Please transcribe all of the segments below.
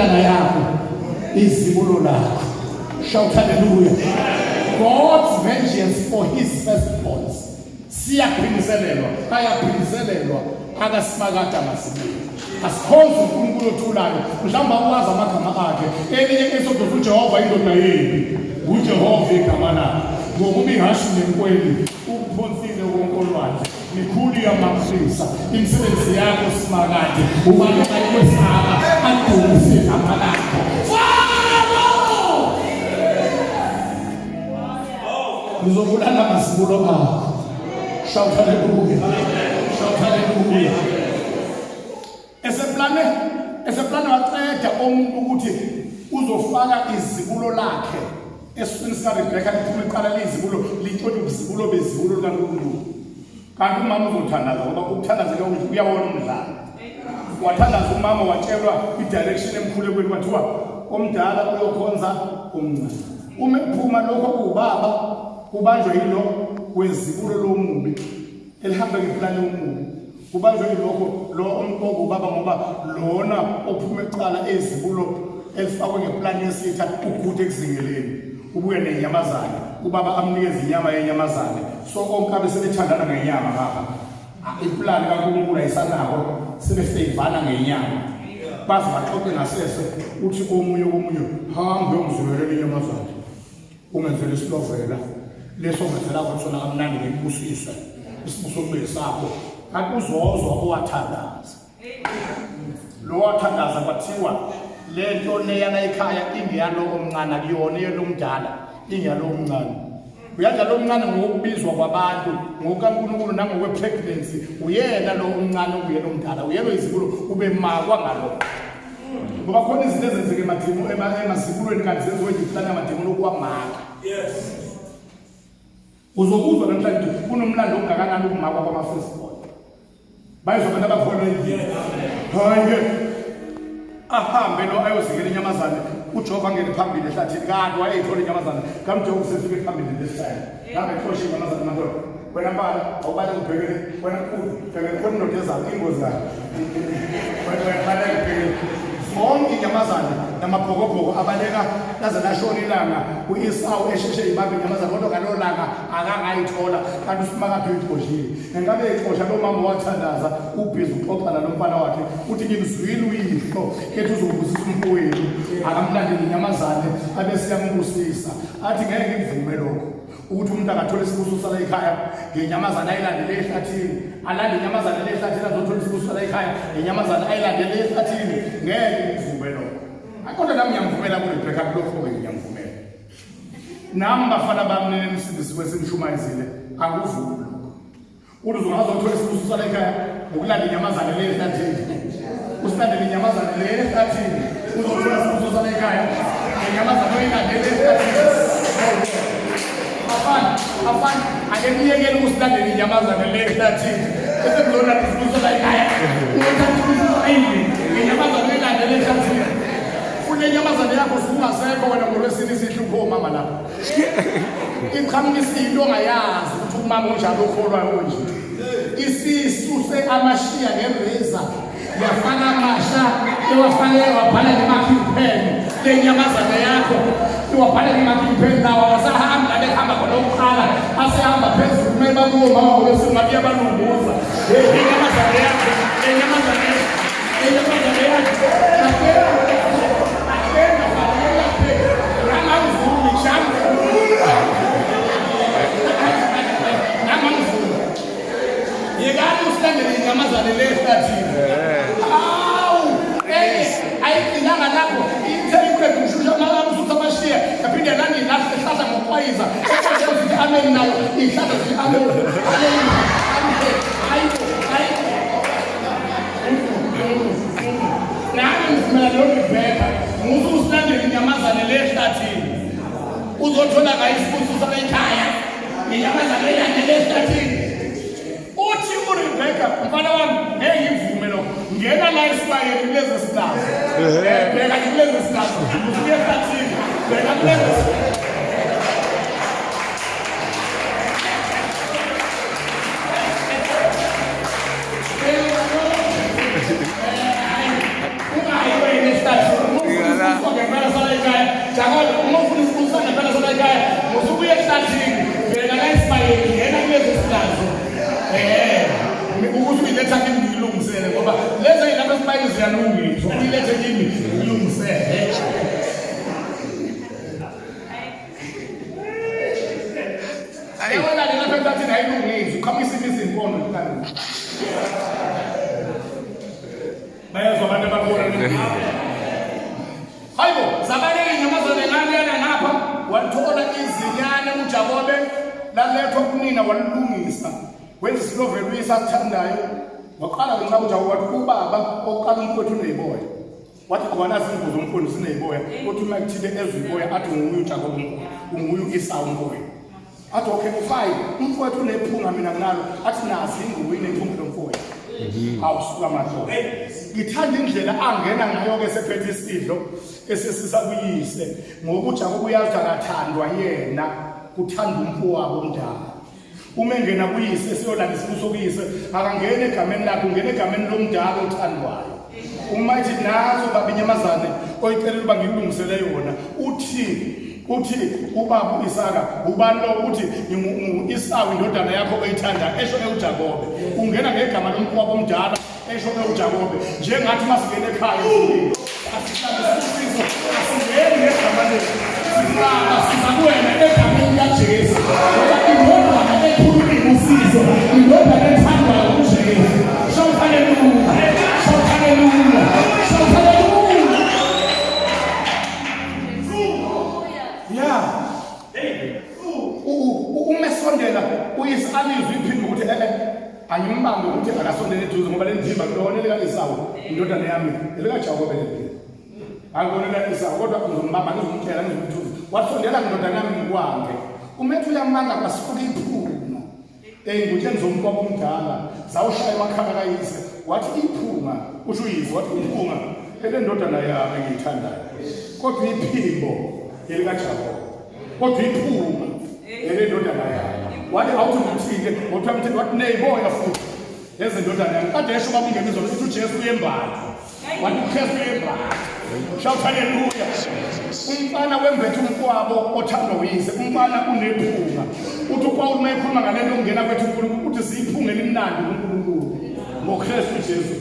intanga yakho izibulo lakho. Shout hallelujah. God's vengeance for his firstborns. Siyaphindiselelwa, ayaphindiselelwa akaSimakade masibulo. Asikhonze uNkulunkulu othulayo, mhlawumbe akwazi amagama akhe. Elinye esokuthi uJehova indoda yempi, uJehova igama lakhe. Ngokuba ihashe nenkweli, ukuphonsile konkolwane, mikhulu yamafrisa, imisebenzi yakho Simakade, ubaleka kwesaba, adumise igama lakho. Ngizobulala masibulo akho. Shout hallelujah. Shout hallelujah. Eseplane waqeda omuntu ukuthi uzofaka izibulo lakhe esifini sikaRebecca liphuma iqala lezibulo liqoda ubuzibulo bezibulo kaNkulunkulu. Kanti umama uzothandaza ngoba ukuthandazela ukuthi uyawona umdlalo. Wathandaza umama watshelwa i-direction emkhulekweni kwathiwa omdala uyokhonza omncane. Uma ephuma lokho kubaba kubanjwa yilo wezibulo lomubi elihamba ngeplani yomubi. Kubanjwa yilokho lo omqobo baba ngoba lona ophuma eqala ezibulo elifakwe ngeplani yesitha ukuthe ekuzingeleni. Ubuye nenyamazana ubaba amnikeza inyama yenyamazana. So onke abesebethandana ngenyama ngapha. Iplani kaNkulunkulu ayisanako sebefeyivana ngenyama. Bazi baxoxe ngasese uthi omunye hambe uyomzumelela inyamazana. Ungenzele isilovela leso ngenzela ukuthi sona kamnandi ngikubusisa isibuso kube sakho akuzozwa owathandaza lo wathandaza bathiwa lento leyana ekhaya ingiyalo omncane akuyona yelo mdala ingiyalo omncane uyazi lo omncane ngokubizwa kwabantu ngokaNkulunkulu nangokwepregnancy uyena lo omncane uyena omdala uyelo izibulo ube makwa ngalokho ngoba khona izinto ezenzeke emazibulweni kanti zenziwe iplani yamadimoni okuwamaka. Yes. Uzokuzwa namhlanje kunomlando ongakanani ukumakwa kwama-firstborn. Bayizobona abakhona endlini. Hayi ahambe lo ayozikela inyamazane uJehova angene phambili ehlathini kanti wayeyithola inyamazane kaMjehova usefike phambili lesayini. Ngabe khoshe inyamazane madoda. Wena mbala awubale ubhekele wena ubhekele khona indoda ezayo ingozi yakhe. Wena bale ubhekele zonke inyamazane namabhokobhoko abaleka laze lashona ilanga u-Esau esheshe ibambe inyamazane kodwa ngalo langa akangayithola kanti uSimakade uyixoshile. Engabe exosha lo mama wathandaza ubhizi uxoxa nalomfana wakhe uthi ngimzwile uyihlo ethi uzobusisa umfowethu akamlandeli inyamazane abesiyambusisa athi ngeke ngikuvume lokho ukuthi umuntu akathole isibuso sala ekhaya ngenyamazane ayilandele ehlathini alande inyamazane lehlathini azothola isibuso sala ekhaya ngenyamazane ayilandele ehlathini ngeke ngikuvume lokho. Kodwa nami ngiyamvumela kuRebecca lokho ngiyamvumela. Nami bafana bami nemsindisi wesimshumayizile akuvumi lokho. Uthi uzongazothola isibuso sala ekhaya ngokulanda inyamazane lehlathini. Usilandele inyamazane lehlathini uzothola isibuso sala ekhaya ngenyamazane ayilandele ehlathini. Afana akemiyekela ukusilandela inyamazane lehlathini bese kuzona isibuso la ekhaya uthatha isibuso ayini ngenyamazane eyilandele ehlathini. Inyamazane yakho sungasekho wena ngolwesini sihlupho mama lapho. Iqhamukisa into ongayazi ukuthi umama unjalo okholwayo onje. Isisuse amashiya ngereza yafana amasha ewafake wabhala ngemarking pen lenyamazane yakho iwabhala ngemarking pen nawo asahamba behamba khona ukuqala asehamba phezulu kumele bakuwo mama ngolwesini ngabe yabalunguza inyamazane yakho inyamazane yakho yekani usilandele inyamazane lehlathini. Ayidinganga lapho ithelikuledu ngishusha usutha amashiya yaphinde nani ihlahla ngokwayiza ezithi amen nayo ihlahla zithi amen nami ngivumela loRebecca nguze usilandele inyamazane lehlathini uzothola ngayo isibuso sala ekhaya inyamazane eyilandele ehlathini. Uthi uRebecca mfana wami ngeke ngivume lokho ngena la esibayeni kulezi silazo bheka kulezi silazo usuke ehlathini bheka kulezi ungayi wena ehlathini ngoba lezi lapha sibayini ziyalungiswa uyilethe kimi ilungise ayewona le lapha ethi ayilungisi ukhamisa izimpondo lokani bayazwa abantu abakhona hayibo zabane inyamazane ngane ngapha wathola izinyane uJakobe lalethwa kunina walungisa wenza isilovelo uyisathandayo waqala ngenxa uJakobe wathi ubaba oqala umfowethu uneyiboya wathi khona izingubo zomfundo sineyiboya uthi uma kuthile eziboya athi nguye uJakobe unguye Esau umfowethu athi okay ufine umfowethu unephunga mina kunalo athi nasi ingubo inephunga lomfowethu awusuka madoda ngithanda indlela angena ngayo ke sephethe isidlo esesisa kuyise ngoba uJakobe uyazi akathandwa yena kuthanda umfowabo omdala uma engena kuyise siyolanda isibuso kuyise akangena egameni lakhe ungena egameni lomdala othandwayo uma ethi nazo babinyamazane oyicelela uba ngilungisele yona uthi ubaba Isaka ubani lo uthi Esau indodana yakho oyithanda esho uJakobe ungena ngegama lomfowabo omdala esho uJakobe njengathi masingena ekhaya asihlale sisizo asingene ngegama lethu sizakuwena egameni kaJesu ngoba indodana ekhuluma usizo indodana ethandwayo uJesu shout hallelujah shout hallelujah shout hallelujah umesondela uyisalizwe iphinde ukuthi angimbambe ukuthi akasondele eduze ngoba lendimba kuloneleka Esau indodana yami elikaJakobe leli akubonela Esau kodwa ngizombamba ngizomtshela ngizomthuza wasondela indodana yami ngikwange umethu uyamanga kwasifuka iphunga nguthe ngizomkwabo omdala zawushaya emakhala kayise wathi iphunga usho uyise wathi iphunga ele ndodana yami engiyithandayo kodwa iphimbo elikaJakobe kodwa iphunga ele ndodana yami wathi awuthi ngithike kodwa mthetho wathi neyiboya futhi lezi ndodana yami kade esho babungena izolo uthi uJesu uyembatha wathi uJesu uyembatha shout hallelujah umfana wembethe umfowabo othandwa uyise umfana unephunga uthi uPaul mayekhuluma ngalento ongena kwethu uNkulunkulu uthi siyiphunge limnandi uNkulunkulu ngoKristu Jesu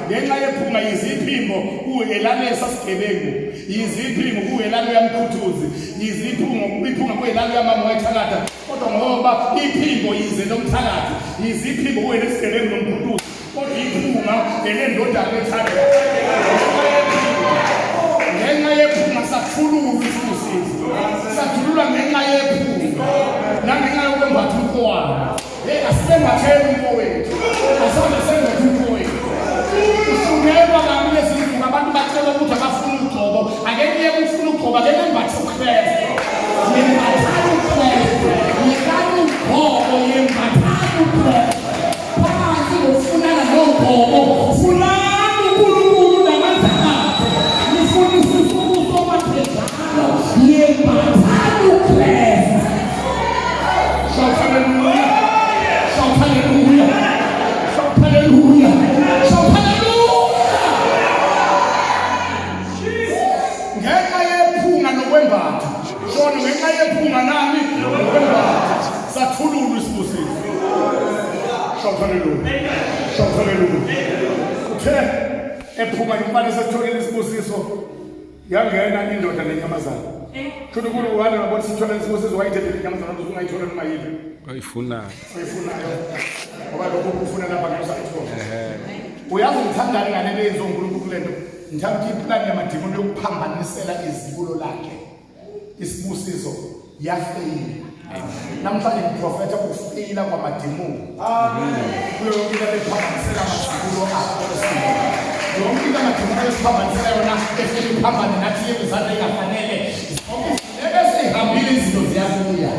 ngenxa yephunga yiziphimbo kuye lalesa sigebengu yiziphimbo kuye lalo yamkhuthuzi iphunga kuye lalo yamama wayithakatha kodwa ngoba iphimbo yize lomthakathi yiziphimbo kuye lesigebengu nomkhuthuzi kodwa iphunga elendodana ethanda ngenxa yephunga sathulula isibusiso sathulula ngenxa yephunga nangenxa yokwembatha umfowabo asisembatheni umfowethu asonde sengethe umfowethu ufunelwa kabi lezinto abantu bacela ukuthi akafuna ugcobo akeniye ufuna ugcobo akenembathe uKristu yembathani uKristu yekani ugcobo yembathani uKristu phansi ngofunana nogcobo funani uNkulunkulu namandla akhe nifunisisa ubuso baphezulu yembathani uKristu shout hallelujah shout hallelujah shout hallelujah shout hallelujah ngenxa yephunga nokwembatha shona ngenxa yephunga nami nokwembatha sathulula isibusiso shout hallelujah shout hallelujah uthe ephunga imfana sesitholile isibusiso yangena indoda lenyamazana kuthi kulo wale ngabona sithola isibusiso wayithethe lenyamazana ukuthi ungayithola noma yini ayifunayo ngoba lokho kufuna lapha ngiyosayithola uyazi ngithandani ngale lezo uNkulunkulu lento ngithanda iplan yamadimoni yokuphambanisela izibulo lakhe isibusiso yafeyila namhlanje ngiprofetha ukufeyila kwamadimoni kuyo yonke into ephambanisela amazibulo akhe yonke into amadimoni ayosiphambanisela yona efuna iphambane nathi yebuzane engafanele esihambile izinto ziyabuya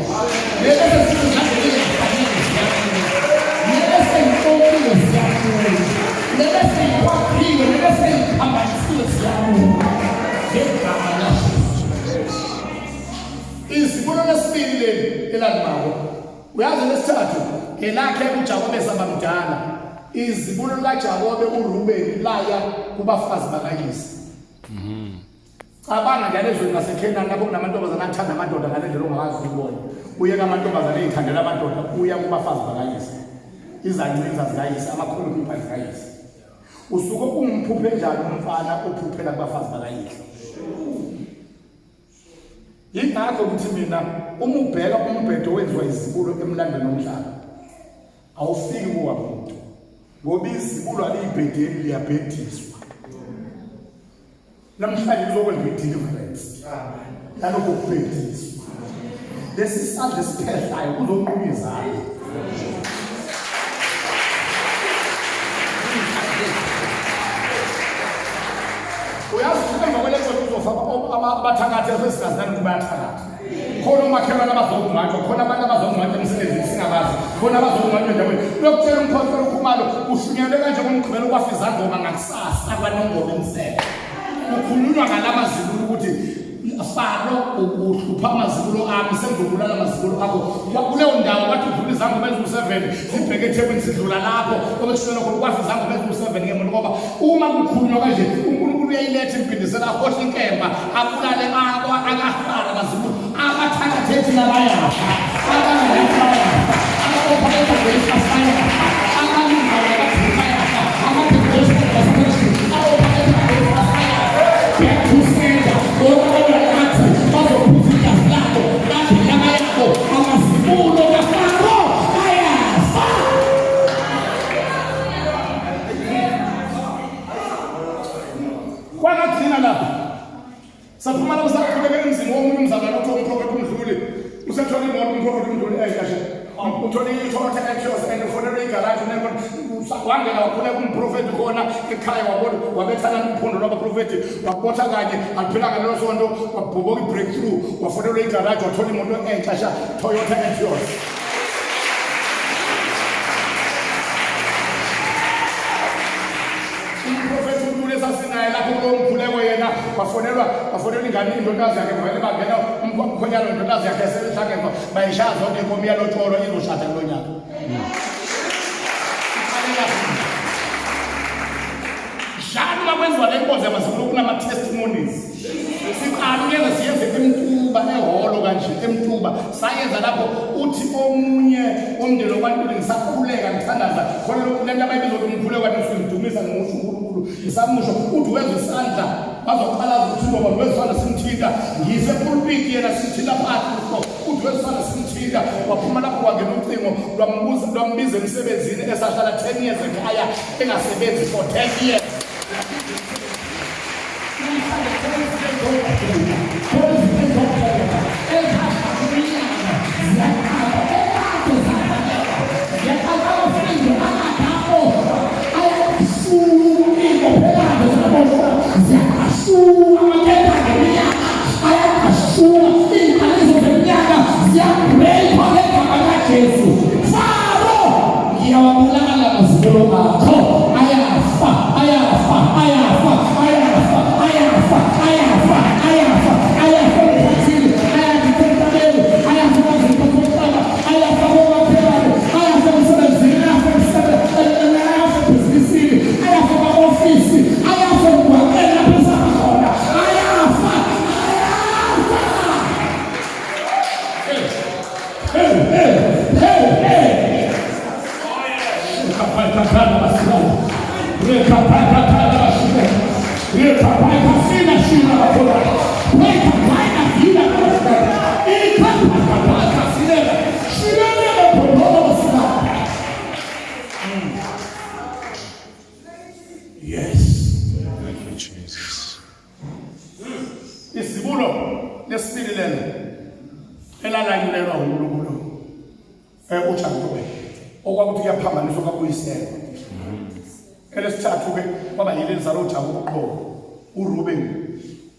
izibulo lesibili leli elanimako uyazi lesithathu elakhe uJakobe sabamdala izibulo likaJakobe uRubeni laya kubafazi bakayise cabanga njalo ezweni laseKhenani lapho kunamantombazana athanda amadoda ngale ndlela ongakazi ukubona uye kamantombazana ezithandela amadoda uya kubafazi bakayise izancinza zikayise amakhulumpha zikayise usuke umphuphe njalo umfana ophuphela kubafazi bakayihlo yingakho ukuthi mina uma ubheka umbhedo wenziwa izibulo emlandweni nomhlaba awufiki kuwa muntu ngoba izibulo aliyibhedeni liyabhediswa namhlanje kuzokwenza i-deliverance yalokho kubhediswa lesi sandla esiphehlayo kuzoquma izandla uyazi emva kwelento uzofaka abathakathi esesigazana kubayathakatha khona umakhelwane abazokungcwatshwa khona abantu abazokungcwatshwa emsebenzini singabazi khona abazokungcwatshwa endaweni lokutshela umkhonto Nxumalo ushunyelwe kanje ngomgqibelo kwafiza ngoma ngakusasa kwanongoma emsebe kukhulunywa ngalamazibulo ukuthi Faro uhlupha amazibulo ami sengizobulala amazibulo akho kuleyo ndawo wathi udlula izangoma eziwu7 zibheke ethebeni sidlula lapho obeshunyelwe khona kwafiza ngoma eziwu7 ngemuntu ngoba uma kukhulunywa kanje uNkulunkulu uyayiletha impindisela ahohle inkemba abulale akahara amazibulo abathakathethi nabayafa abangayafaya abophalela ngesafaya abalingana abathukaya abathukaya saphumana kusakhuleka emzini womunye umzalwane othiwa umprofethi umdluli usethola imoto umprofethi umdluli ey'kashe uthole i-Toyota Etios and ufonelwe igaraji wangena wakhuleka umprofethi khona ekhaya wabethana nomphondo lwabaprofethi wabotha kanye aliphilanga lelo sonto wabhoboka i-breakthrough wafonelwe igaraji wathola imoto ey'kasha Toyota Etios sasinaye lapho kulowo mkhuleko yena bafonelwa ingane indodakazi yakhe vele bangena umkhonyana indodakazi yakhe esehlangene bayishaya zonke inkomo yalotsholo izoshada kulo nyaka njalo makwenziwa le nkonzo yamazibulo kunama-testimonies siqala ukuyeza siyenze emtuba ehholo kanje emtuba sayenza lapho uthi omunye omndeni wakwantuli ngisakhuleka ngithandaza khona lento abayibiza ukuthi umkhuleko kade singidumisa ngimusho uNkulunkulu isamusho uthi wenza isandla bazoqala ukuthi ngoba wezisandla simthinta ngise pulpiti yena simthinta phansi uthi wezisandla simthinta waphuma lapho kwangena ucingo lwambiza emsebenzini esahlala 10 years ekhaya engasebenzi for 10 years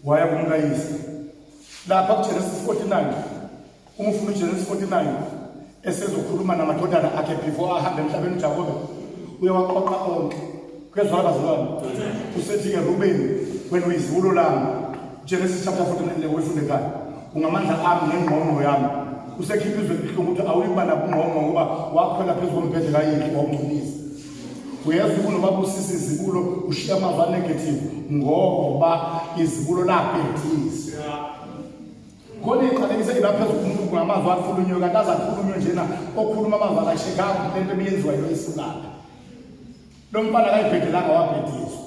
waya kumkayise lapha kuGenesis 49 uma ufuna uGenesis 49 esezokhuluma namadodana akhe before ahambe emhlabeni uJakobe uyawaqoqa onke kezwa abazalwane usethi ke Rubeni wena uyizibulo lami Genesis chapter 49 lewe ufunde kanye ungamandla ami nengqondo yami usekhipha izwe lihlungu ukuthi awuyiba nabungqondo ngoba wakhwela phezulu kombhede kayini wawungcumisa uyazi ukuthi baba usisi izibulo ushiya amazwi negative ngoba izibulo labhedisa khona iqalekise ilaphezulu umuntu ngamazwi akhulunywe kanti azakhulunywe njena okhuluma amazwi akashekanga lento ebiyenziwa yilo isukaphi lo mfana kayibhedelanga wabhediswa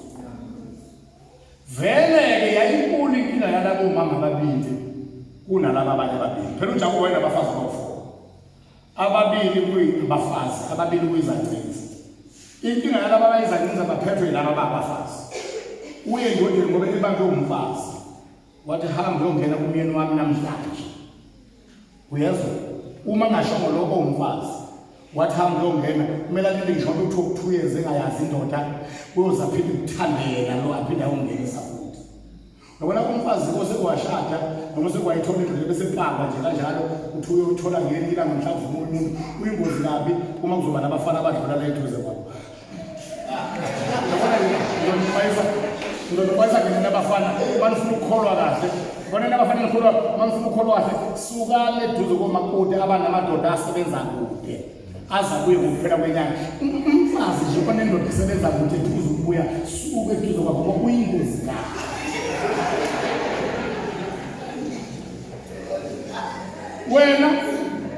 vele-ke yayinkulu inkinga yalabo mama ababili kunalaba abanye ababili phela uJakobe wayenabafazi abawu-4 ababili kuyibafazi ababili kuyizacinsi inkinga yalaba abayizacinsi abaphethwe yilaba abafazi uye endodeni ngoba ibambe umfazi wathi hamba uyongena kumyeni wami namhlanje uyezwa uma ngashongo lokho umfazi wathi hamba uyongena kumele alinde ngisho ukuthi 2 years engayazi indoda uyozaphinde ukuthandela lo aphinde ayongenisa futhi nobona umfazi osekuwashada noma sekwayithola indlela bese paka nje kanjalo uthi uyothola ngenye ilanga mhlawumbe umuntu uyingozi kabi uma kuzoba nabafana abadlula la eduze kwabo Ndobayisa ke nabafana banifuna ukukholwa kahle bona nabafana nikholwa manifuna ukukholwa kahle suka le duze komakoti abanamadoda asebenza kude aza kuye ngokuphela kwenyanga umfazi nje kona indoda isebenza kude duze ukubuya suke duze kwabo ngoba uyingozi kahle wena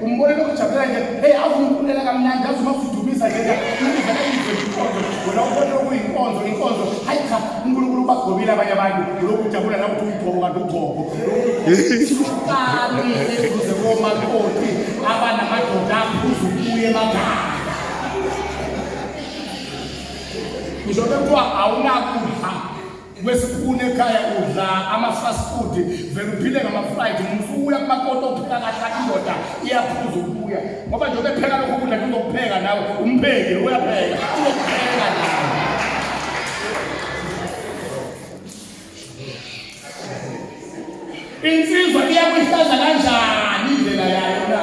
umbone lokujabulela nje hey awumpulela kamnandi azumafudumisa nje indlela eyizwe wena ubona ukuyinkonzo hayi cha uNkulunkulu bagobile abanye abantu lokujabula la ukuthi uyigqoko kanti ugqoko kami eduze komakoti abanamadoda aphuzu kuye emakhaya ngisho bekuthiwa awunakudla wesipune ekhaya udla ama-fast food vele uphile ngama-friday usuya kumakoti opheka kahle indoda iyaphuza ukubuya ngoba nje bepheka lokho kudla kuzokupheka nawe umpheki uyapheka uzokupheka nawe insizwa iyakuyihlaza kanjani indlela yayo na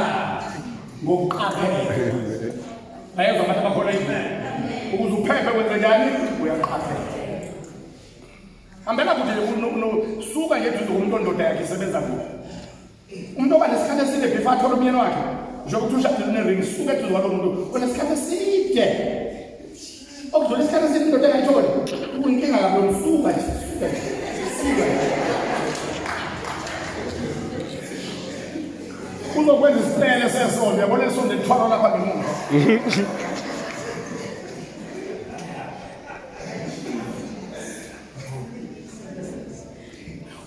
ngokuqaphela bayezwa abantu abakhona ukuze uphephe kwenze njani uyaqaphela ambela kuthi suka ngeduze komuntu ondoda yakhe isebenza kude umuntu oba nesikhathi eside before athola umyeni wakhe njengokuthi ushadile unering suka eduze kwalo muntu onesikhathi eside okudlula isikhathi eside indoda engayitholi uyinkinga kabi suka uzokwenza isipele sesonto uyabona isonto ethwala lapha ngemuva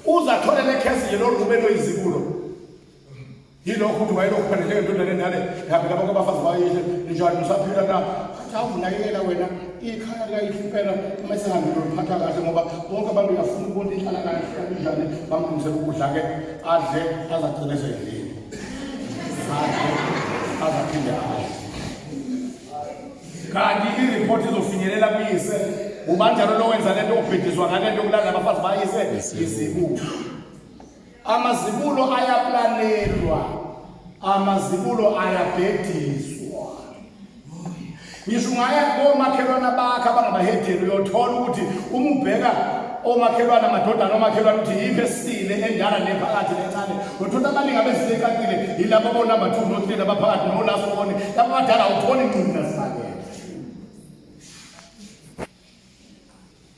uzathola lekhesi yelo Rubeno Izimpi yilokho ukuthi wayelokhu phanele entondane nale yabe labo abafazi bayile njalo usaphila na awunakekela wena ikhaya likayihlupela mase hambe lophatha kahle ngoba bonke abantu bafuna ukubona ihlala kahle kanjani bamlungisela ukudla ke adle azagcina ezedlile azaphinde adle kanti ireport izofinyelela kuyise ubanjalo lo wenza lento obhediswa ngalento kulala abafazi bayise izibulo amazibulo ayaplanelwa amazibulo ayabhediswa ngisho ungaya komakhelwana bakhe abangabahedeni uyothola ukuthi uma ubheka omakhelwana amadodana omakhelwana ukuthi yiphi esile endala nephakathi nencane uthola abaningi abezile ecacile yilabo abonamba 2 no 3 abaphakathi no last one labo abadala uthona ingqina sakhe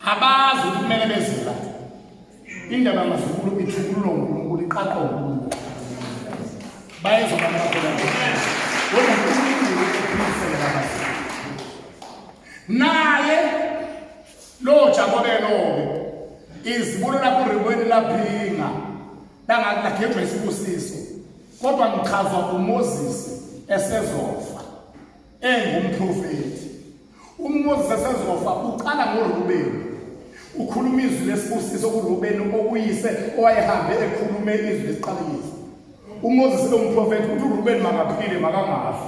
abazi ukuthi kumele bezela indaba yamazibulo ithukululo uNkulunkulu iqaqo uNkulunkulu bayezwa abantu naye lo Jakobe lobe izibulo lapho ribweni laphinga langakhethwa isibusiso kodwa ngichazwa uMoses esezofa engumprofeti uMoses esezofa uqala ngoRubeni ukhuluma izwi lesibusiso kuRubeni okuyise owayehambe ekhulume izwi lesiqalekiso uMoses lomprofeti uthi uRubeni makaphile makangafi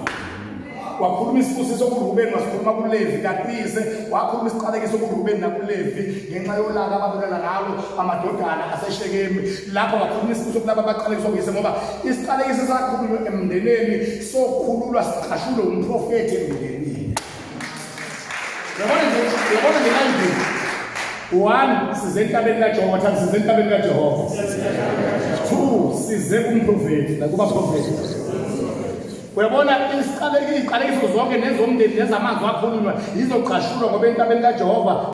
wakhuluma isibusiso kuRubeni wasikhuluma kuLevi kaQise wakhuluma isiqalekiso kuRubeni nakuLevi ngenxa yolaka ababulala ngalo amadodana aseShekemi lapho wakhuluma isibusiso kulabo abaqalekiso kuyise ngoba isiqalekiso sakhulunywa emndeneni sokhululwa siqashulwe umprofeti emndeneni yabona nje kanje 1 size entabeni kaJehova 3 size entabeni kaJehova 2 size kumprofeti nakuba profeti uyabona isiqalekiso zonke nezomndeni nezamazwi akhulunywa izoqashulwa ngoba entabeni kaJehova